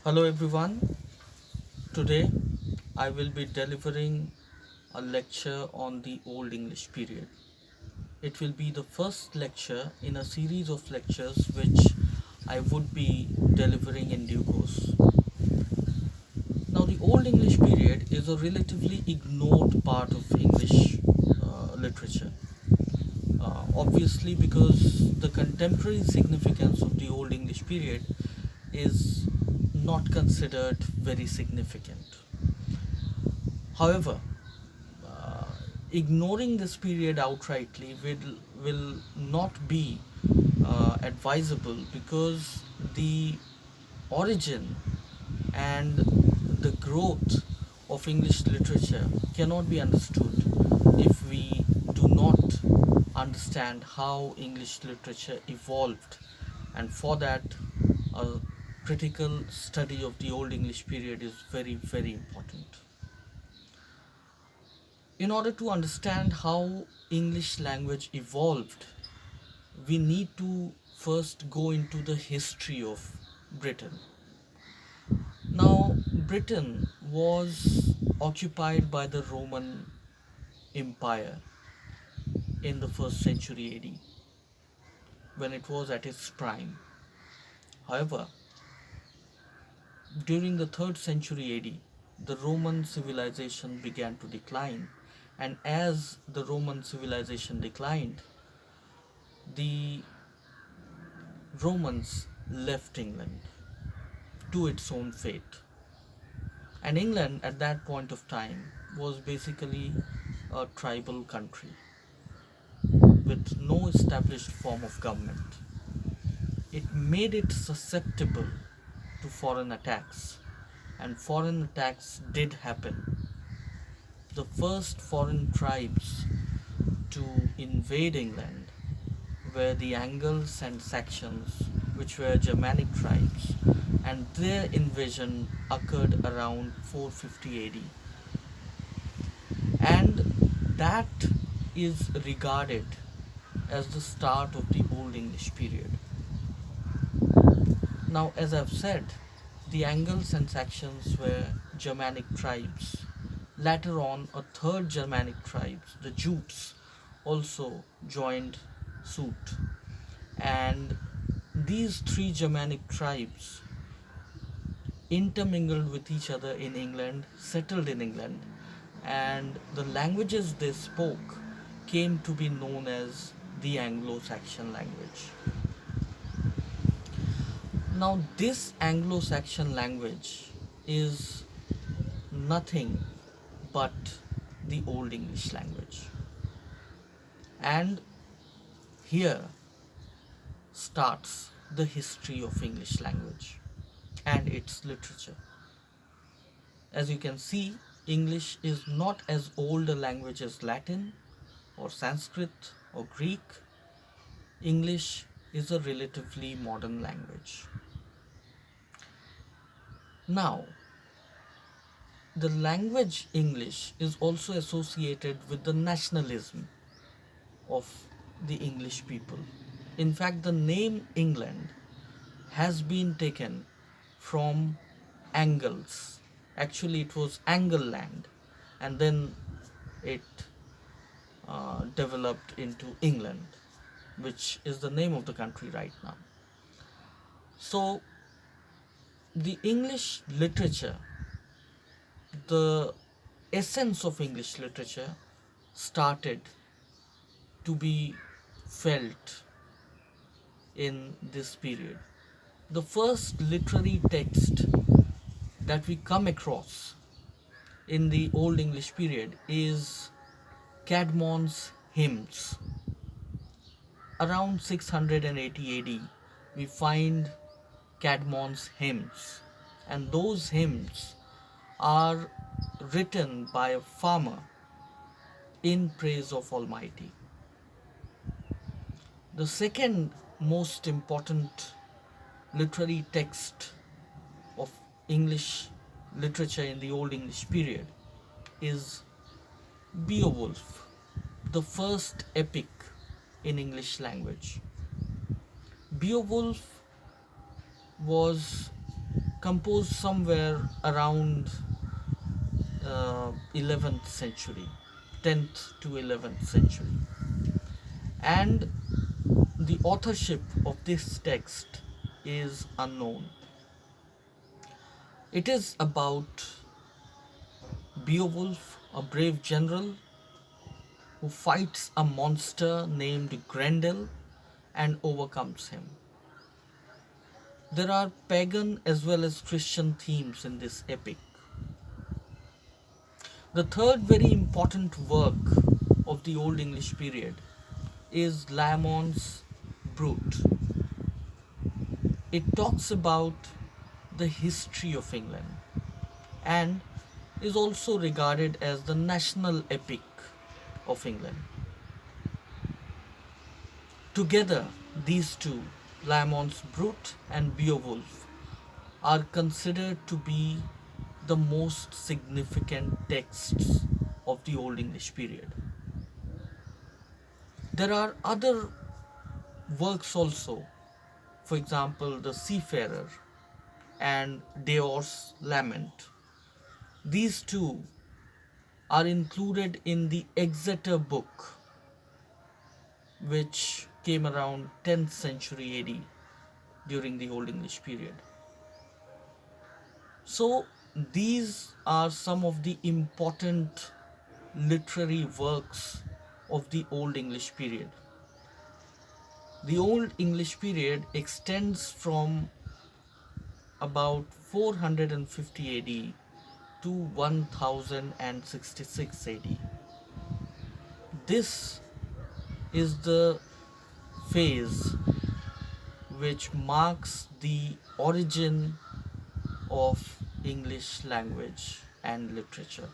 Hello everyone. Today I will be delivering a lecture on the Old English period. It will be the first lecture in a series of lectures which I would be delivering in due course. Now, the Old English period is a relatively ignored part of English literature. Obviously, because the contemporary significance of the Old English period is not considered very significant. However, uh, ignoring this period outrightly will not be advisable because the origin and the growth of English literature cannot be understood if we do not understand how English literature evolved, and for that, a critical study of the Old English period is very, very important. In order to understand how English language evolved, we need to first go into the history of Britain. Now, Britain was occupied by the Roman Empire in the first century AD when it was at its prime. However, during the 3rd century AD, the Roman civilization began to decline, and as the Roman civilization declined, the Romans left England to its own fate. And England at that point of time was basically a tribal country with no established form of government. It made it susceptible to foreign attacks, and foreign attacks did happen. The first foreign tribes to invade England were the Angles and Saxons, which were Germanic tribes, and their invasion occurred around 450 AD. And that is regarded as the start of the Old English period. Now, as I've said, the Angles and Saxons were Germanic tribes. Later on, a third Germanic tribe, the Jutes, also joined suit. And these three Germanic tribes intermingled with each other in England, settled in England, and the languages they spoke came to be known as the Anglo-Saxon language. Now, this Anglo-Saxon language is nothing but the Old English language. And here starts the history of English language and its literature. As you can see, English is not as old a language as Latin or Sanskrit or Greek. English is a relatively modern language. Now, the language English is also associated with the nationalism of the English people. In fact, the name England has been taken from Angles. Actually, it was Angleland, and then it developed into England, which is the name of the country right now. So, the English literature, the essence of English literature started to be felt in this period. The first literary text that we come across in the Old English period is Cadman's hymns. Around 680 AD, we find Cadman's hymns, and those hymns are written by a farmer in praise of Almighty. The second most important literary text of English literature in the Old English period is Beowulf, the first epic in English language. Beowulf was composed somewhere around 11th century, 10th to 11th century. And the authorship of this text is unknown. It is about Beowulf, a brave general who fights a monster named Grendel and overcomes him. There are pagan as well as Christian themes in this epic. The third very important work of the Old English period is Lamon's Brut. It talks about the history of England and is also regarded as the national epic of England. Together, these two, Lamon's Brut and Beowulf, are considered to be the most significant texts of the Old English period. There are other works also, for example, The Seafarer and Deor's Lament. These two are included in the Exeter book, which came around 10th century AD during the Old English period. So, these are some of the important literary works of the Old English period. The Old English period extends from about 450 AD to 1066 AD. This is the phase which marks the origin of English language and literature.